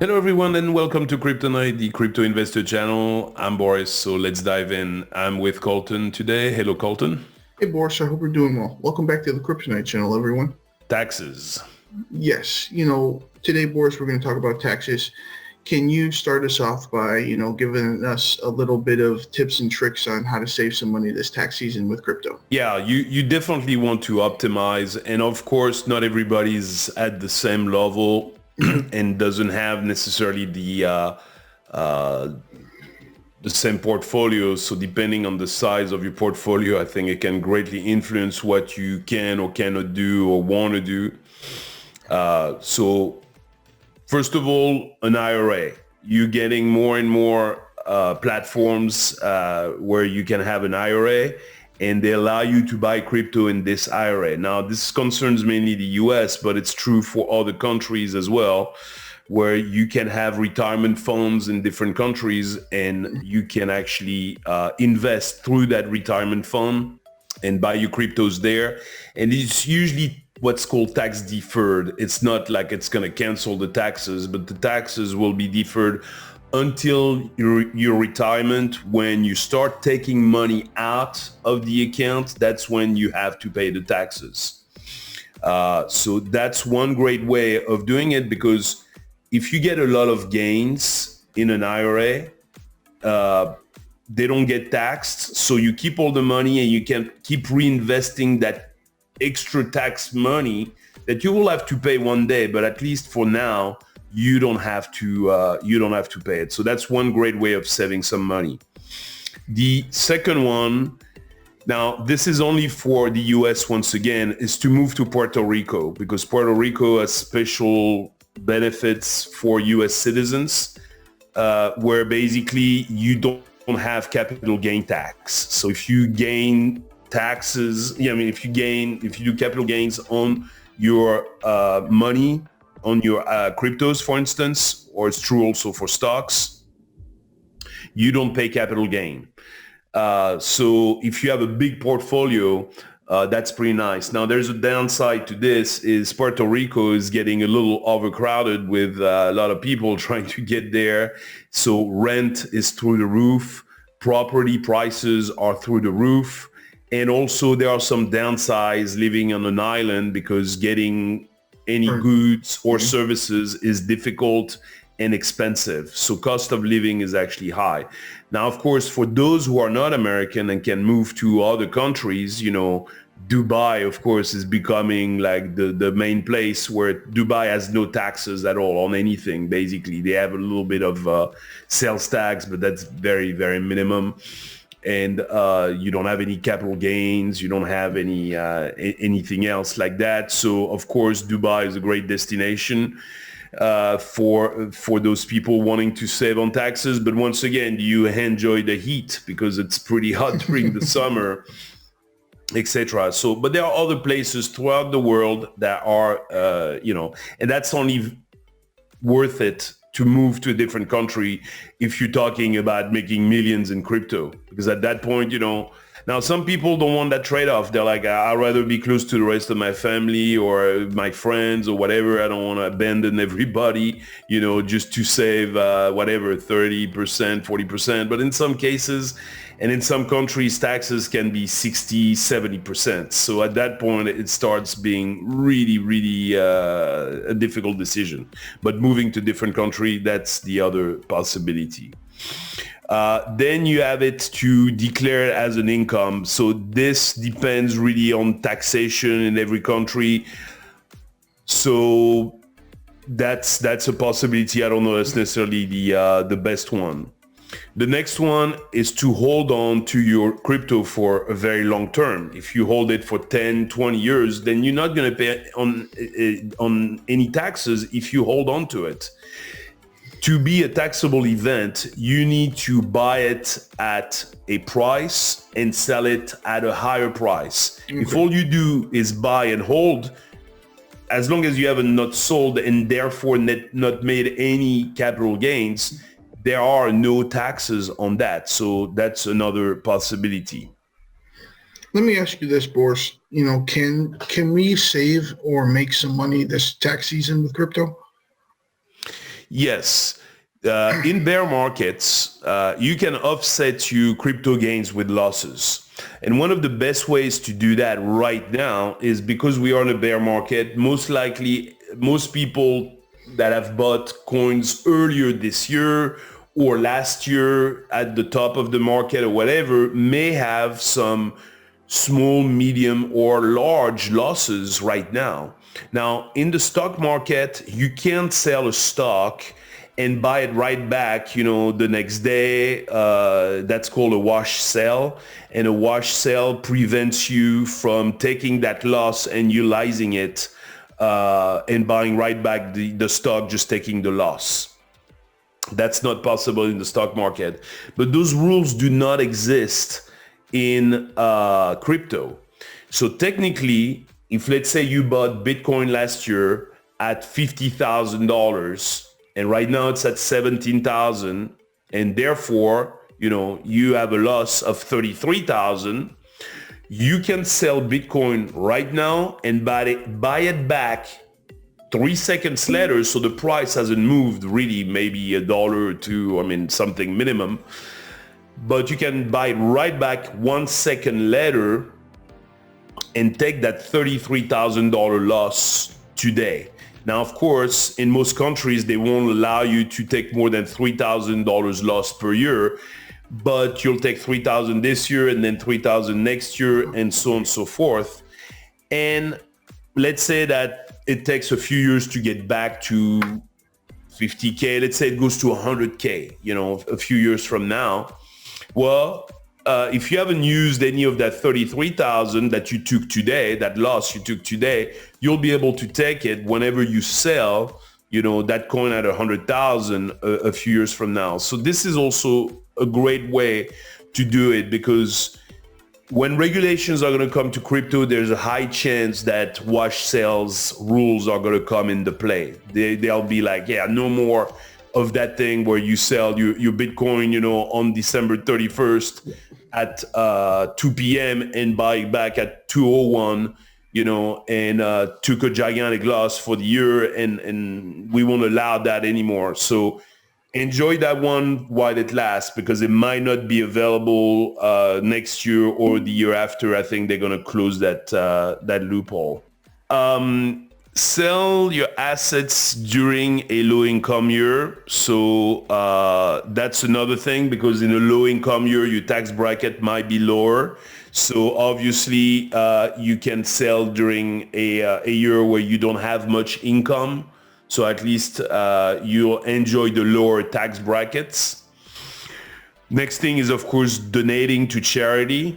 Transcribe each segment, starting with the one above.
Hello everyone and welcome to Crypto Night, the crypto investor channel. I'm Boris, so let's dive in. I'm with Colton today. Hello Colton. Hey Boris, I hope we're doing well. Welcome back to the Cryptonite channel, everyone. Taxes. Yes, today, Boris, we're going to talk about taxes. Can you start us off by, giving us a little bit of tips and tricks on how to save some money this tax season with crypto? Yeah, you definitely want to optimize, and of course not everybody's at the same level and doesn't have necessarily the same portfolio. So depending on the size of your portfolio, I think it can greatly influence what you can or cannot do or want to do. So first of all, an IRA. You're getting more and more platforms where you can have an IRA, and they allow you to buy crypto in this IRA. Now, this concerns mainly the US, but it's true for other countries as well, where you can have retirement funds in different countries, and you can actually invest through that retirement fund and buy your cryptos there. And it's usually what's called tax deferred. It's not like it's going to cancel the taxes, but the taxes will be deferred until your retirement. When you start taking money out of the account, that's when you have to pay the taxes. So that's one great way of doing it, because if you get a lot of gains in an IRA, they don't get taxed. So you keep all the money and you can keep reinvesting that extra tax money that you will have to pay one day. But at least for now, you don't have to pay it. So that's one great way of saving some money. The second one, now this is only for the US once again, is to move to Puerto Rico, because Puerto Rico has special benefits for US citizens, where basically you don't have capital gain tax. So if you gain taxes, if you do capital gains on your money, on your cryptos, for instance, or it's true also for stocks, you don't pay capital gain. So if you have a big portfolio, that's pretty nice. Now, there's a downside to this, is Puerto Rico is getting a little overcrowded with a lot of people trying to get there. So rent is through the roof, property prices are through the roof. And also there are some downsides living on an island, because getting any goods or services is difficult and expensive. So cost of living is actually high. Now, of course, for those who are not American and can move to other countries, Dubai, of course, is becoming like the main place, where Dubai has no taxes at all on anything. Basically, they have a little bit of sales tax, but that's very, very minimum. And you don't have any capital gains, you don't have any anything else like that. So of course Dubai is a great destination for those people wanting to save on taxes. But once again, you enjoy the heat because it's pretty hot during the summer, etc. So, but there are other places throughout the world that are and that's only worth it to move to a different country if you're talking about making millions in crypto. Because at that point, now some people don't want that trade-off. They're like, I'd rather be close to the rest of my family or my friends or whatever. I don't want to abandon everybody, just to save whatever, 30%, 40%. But in some cases, and in some countries, taxes can be 60, 70%. So at that point, it starts being really, really a difficult decision. But moving to a different country, that's the other possibility. Then you have it to declare it as an income. So this depends really on taxation in every country. So that's a possibility. I don't know that's necessarily the best one. The next one is to hold on to your crypto for a very long term. If you hold it for 10, 20 years, then you're not going to pay on any taxes if you hold on to it. To be a taxable event, you need to buy it at a price and sell it at a higher price. Okay. If all you do is buy and hold, as long as you haven't not sold and therefore not made any capital gains, there are no taxes on that. So that's another possibility. Let me ask you this, Boris. Can we save or make some money this tax season with crypto? Yes. In bear markets, you can offset your crypto gains with losses. And one of the best ways to do that right now is because we are in a bear market, most likely most people that have bought coins earlier this year or last year at the top of the market or whatever may have some small, medium, or large losses right now. Now, in the stock market, you can't sell a stock and buy it right back, the next day. That's called a wash sale. And a wash sale prevents you from taking that loss and utilizing it and buying right back the stock, just taking the loss. That's not possible in the stock market. But those rules do not exist in crypto. So technically, if let's say you bought Bitcoin last year at $50,000 and right now it's at 17,000 and therefore, you have a loss of 33,000, you can sell Bitcoin right now and buy it back 3 seconds later. So the price hasn't moved really, maybe $1 or $2, something minimum. But you can buy it right back 1 second later and take that $33,000 loss today. Now, of course, in most countries, they won't allow you to take more than $3,000 loss per year, but you'll take $3,000 this year and then $3,000 next year and so on and so forth. And let's say that it takes a few years to get back to 50K. Let's say it goes to 100K, a few years from now. Well, if you haven't used any of that 33,000 that you took today, that loss you took today, you'll be able to take it whenever you sell, that coin at 100,000 a few years from now. So this is also a great way to do it, because when regulations are going to come to crypto, there's a high chance that wash sales rules are going to come into play. They'll be like, yeah, no more of that thing where you sell your Bitcoin, on December 31st at 2 p.m. and buy it back at 2:01, and took a gigantic loss for the year, and we won't allow that anymore. So enjoy that one while it lasts, because it might not be available next year or the year after. I think they're going to close that loophole. Sell your assets during a low income year. So that's another thing, because in a low income year, your tax bracket might be lower. So obviously you can sell during a year where you don't have much income. So at least you'll enjoy the lower tax brackets. Next thing is, of course, donating to charity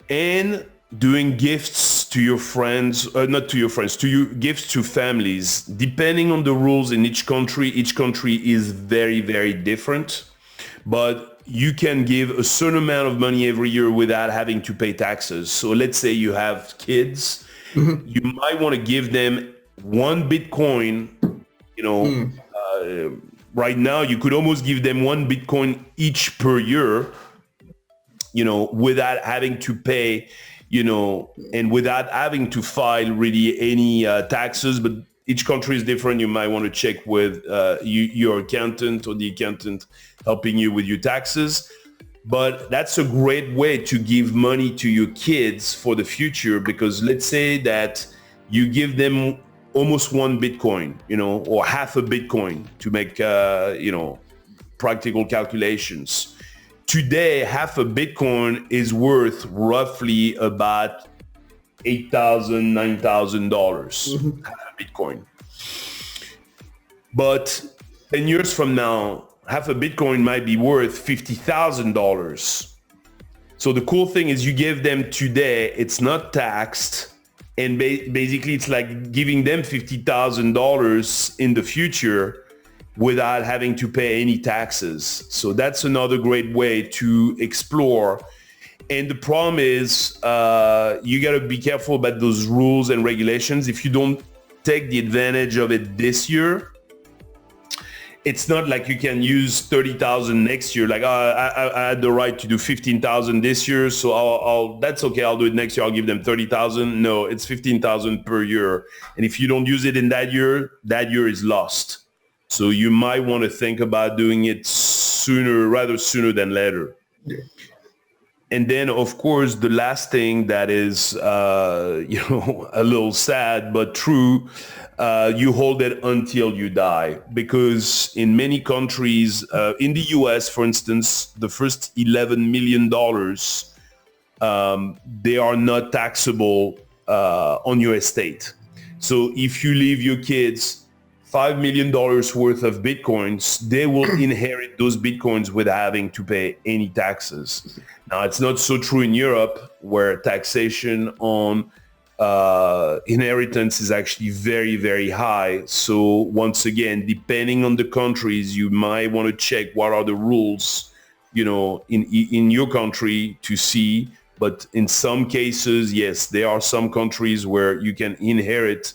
and doing gifts to your friends, not to your friends, to your gifts to families. Depending on the rules in each country is very, very different. But you can give a certain amount of money every year without having to pay taxes. So let's say you have kids, you might want to give them 1 Bitcoin, right now you could almost give them 1 Bitcoin each per year, without having to pay, and without having to file really any taxes. But each country is different. You might want to check with your accountant or the accountant helping you with your taxes. But that's a great way to give money to your kids for the future, because let's say that you give them almost 1 Bitcoin, or half a Bitcoin, to make, practical calculations. Today, half a Bitcoin is worth roughly about $8,000, $9,000, half a Bitcoin. But 10 years from now, half a Bitcoin might be worth $50,000. So the cool thing is you give them today, it's not taxed. And basically, it's like giving them $50,000 in the future without having to pay any taxes. So that's another great way to explore. And the problem is you got to be careful about those rules and regulations. If you don't take the advantage of it this year, it's not like you can use 30,000 next year. Like, I had the right to do 15,000 this year, so that's okay. I'll do it next year. I'll give them 30,000. No, it's 15,000 per year. And if you don't use it in that year is lost. So you might want to think about doing it rather sooner than later. Yeah. And then, of course, the last thing that is, a little sad but true, you hold it until you die. Because in many countries, in the U.S., for instance, the first $11 million, they are not taxable on your estate. So if you leave your kids $5 million worth of Bitcoins, they will inherit those Bitcoins without having to pay any taxes. Now, it's not so true in Europe, where taxation on inheritance is actually very, very high. So once again, depending on the countries, you might want to check what are the rules, in your country to see. But in some cases, yes, there are some countries where you can inherit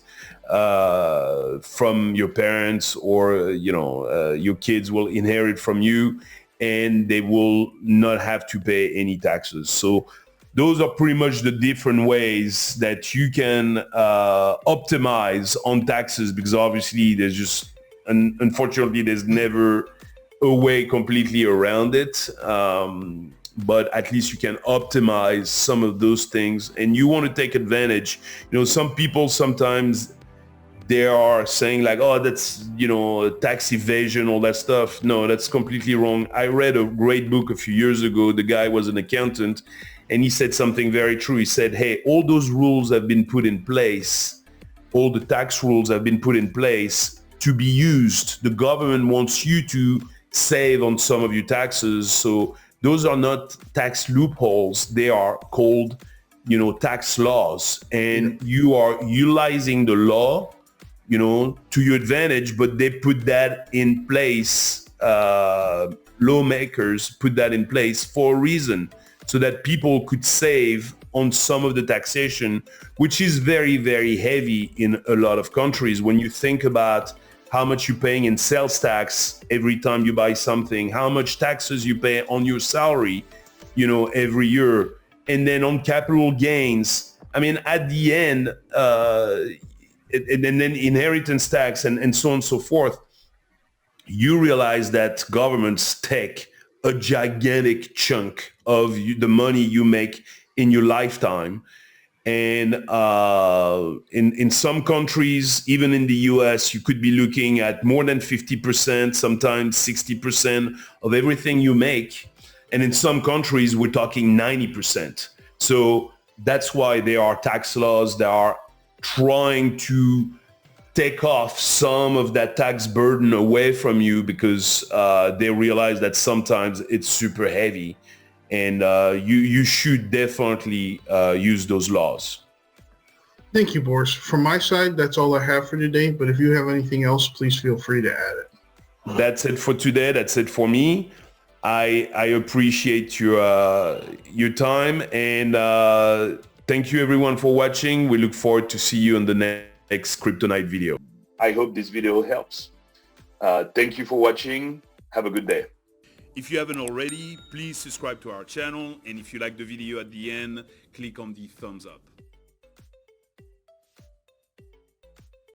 from your parents, or your kids will inherit from you, and they will not have to pay any taxes. So those are pretty much the different ways that you can optimize on taxes, because obviously unfortunately, there's never a way completely around it. But at least you can optimize some of those things, and you want to take advantage. Some people sometimes they are saying like, oh, that's, tax evasion, all that stuff. No, that's completely wrong. I read a great book a few years ago. The guy was an accountant, and he said something very true. He said, hey, all those rules have been put in place. All the tax rules have been put in place to be used. The government wants you to save on some of your taxes. So those are not tax loopholes. They are called, tax laws. And you are utilizing the law, to your advantage, but they put that in place. Lawmakers put that in place for a reason, so that people could save on some of the taxation, which is very, very heavy in a lot of countries. When you think about how much you're paying in sales tax every time you buy something, how much taxes you pay on your salary, every year, and then on capital gains. I mean, at the end, and then inheritance tax and so on and so forth, you realize that governments take a gigantic chunk of the money you make in your lifetime. And in some countries, even in the US, you could be looking at more than 50%, sometimes 60% of everything you make. And in some countries, we're talking 90%. So that's why there are tax laws that are trying to take off some of that tax burden away from you, because they realize that sometimes it's super heavy, and you should definitely use those laws. Thank you, Boris. From my side, that's all I have for today. But if you have anything else, please feel free to add it. That's it for today. That's it for me. I appreciate your time, and thank you everyone for watching. We look forward to see you on the next Crypto Night video. I hope this video helps. Thank you for watching. Have a good day. If you haven't already, please subscribe to our channel. And if you like the video at the end, click on the thumbs up.